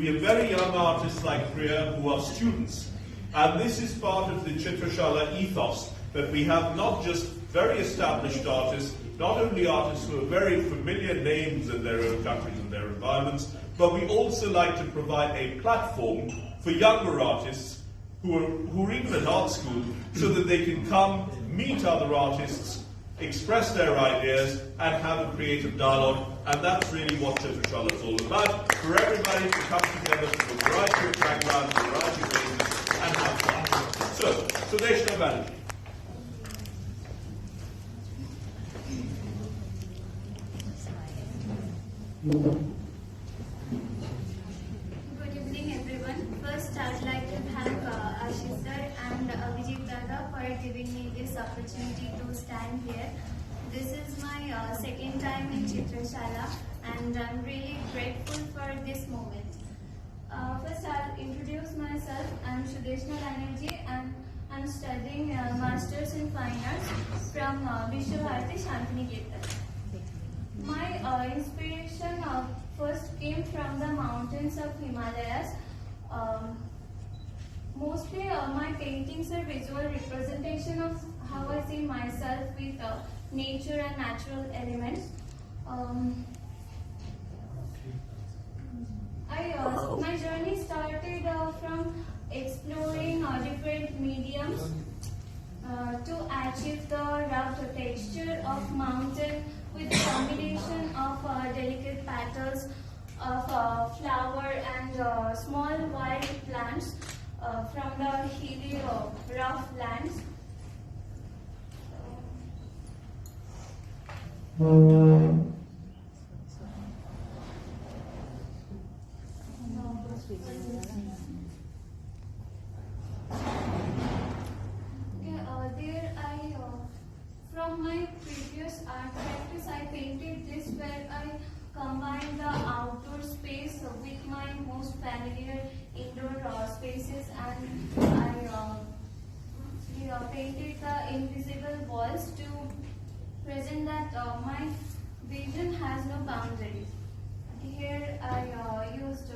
We have very young artists like Priya who are students. And this is part of the Chitrashala ethos, that we have not just very established artists, not only artists who are very familiar names in their own countries and their environments, but we also like to provide a platform for younger artists who are even at art school, so that they can come, meet other artists, express their ideas, and have a creative dialogue. And that's really what Chitrashala is all about, for everybody to come together from a variety of backgrounds, a variety of races, and have fun. So, Sudeshna Banerjee. Good evening, everyone. First, I'd like to thank Ashish sir and Abhijit Dada for giving me this opportunity to stand here. This is my second time in Chitrashala, and I'm really grateful for this moment. First, I'll introduce myself. I'm Sudeshna Banerjee, and I'm studying Masters in Fine Arts from Vishwabharati Shantiniketan. My inspiration first came from the mountains of Himalayas. Mostly my paintings are visual representation of how I see myself with nature and natural elements. My journey started from exploring different mediums to achieve the rough texture of mountain with a combination of delicate petals of flower and small wild plants from the hilly rough lands. From my previous art practice, I painted this where I combined the outdoor space with my most familiar indoor spaces, and I painted the invisible walls to present that my vision has no boundaries. Here I used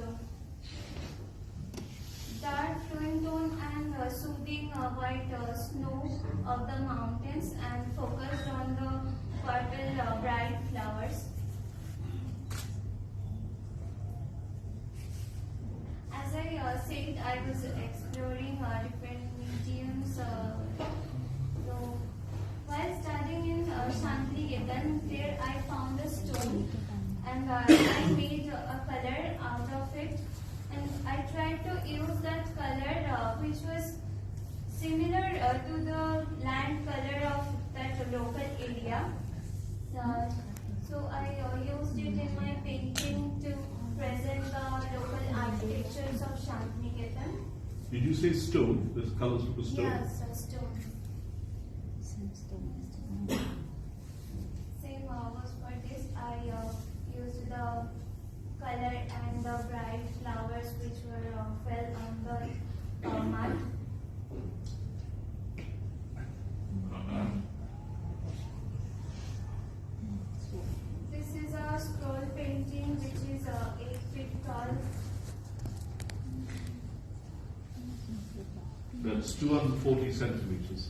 dark flowing tone and soothing white snow of the mountains, and focused on the purple bright flowers. As I said, I was exploring different mediums. So while studying in Shantiniketan, there I found a stone, and I made a color out of it. And I tried to use that color which was similar to the land color of that local area. So I used it in my painting to present the local architectures of Shantiniketan. Did you say stone? There's colors for stone? Yes, stone. Same was for this. I used the color and the bright flowers which were fell on the mud. This is a scroll painting which is 8 feet tall. That's 240 centimeters.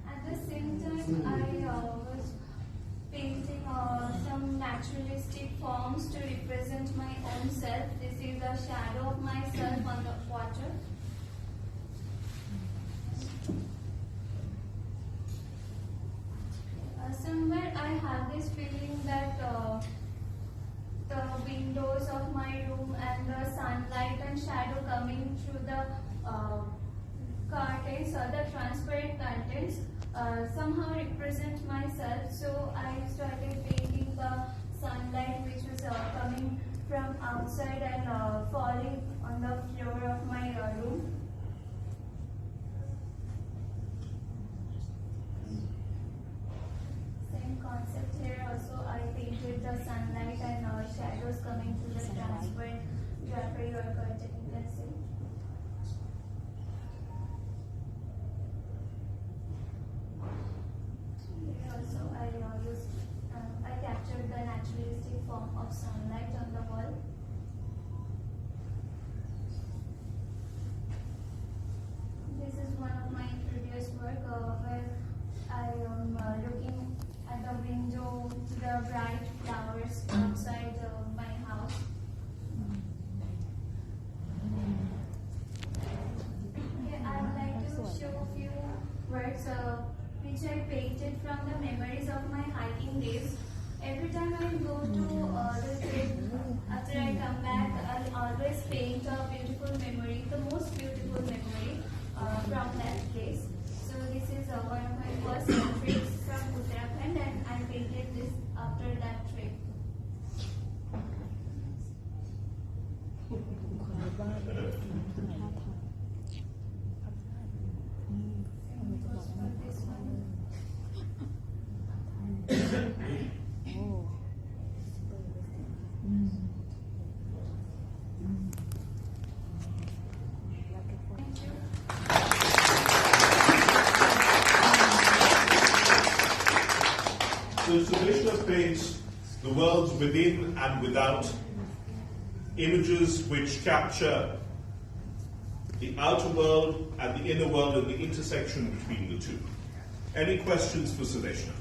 At the same time, I was painting some naturalistic forms to represent my own self. This is a shadow of myself on the water. Somewhere I have this feeling that the windows of my room and the sunlight and shadow coming through the curtains or the transparent curtains somehow represent myself. So I started painting the sunlight which was coming from outside and falling on the floor of my room. Same concept here also. I painted the sunlight and shadows coming through the transparent drapery or curtain, you can see. Here also I of sunlight on the wall. This is one of my previous work where I am looking at the window to the bright flowers outside my house. Okay, I would like to show a few works which I painted from the memories of my hiking days. Every time I go to the trip, after I come back, I'll always paint a beautiful memory, the most beautiful memory from that place. So this is one of my first trips from Uttarakhand, and I painted this after that trip. This one. Thank you. So Sudeshna paints the worlds within and without, images which capture the outer world and the inner world and the intersection between the two. Any questions for Sudeshna?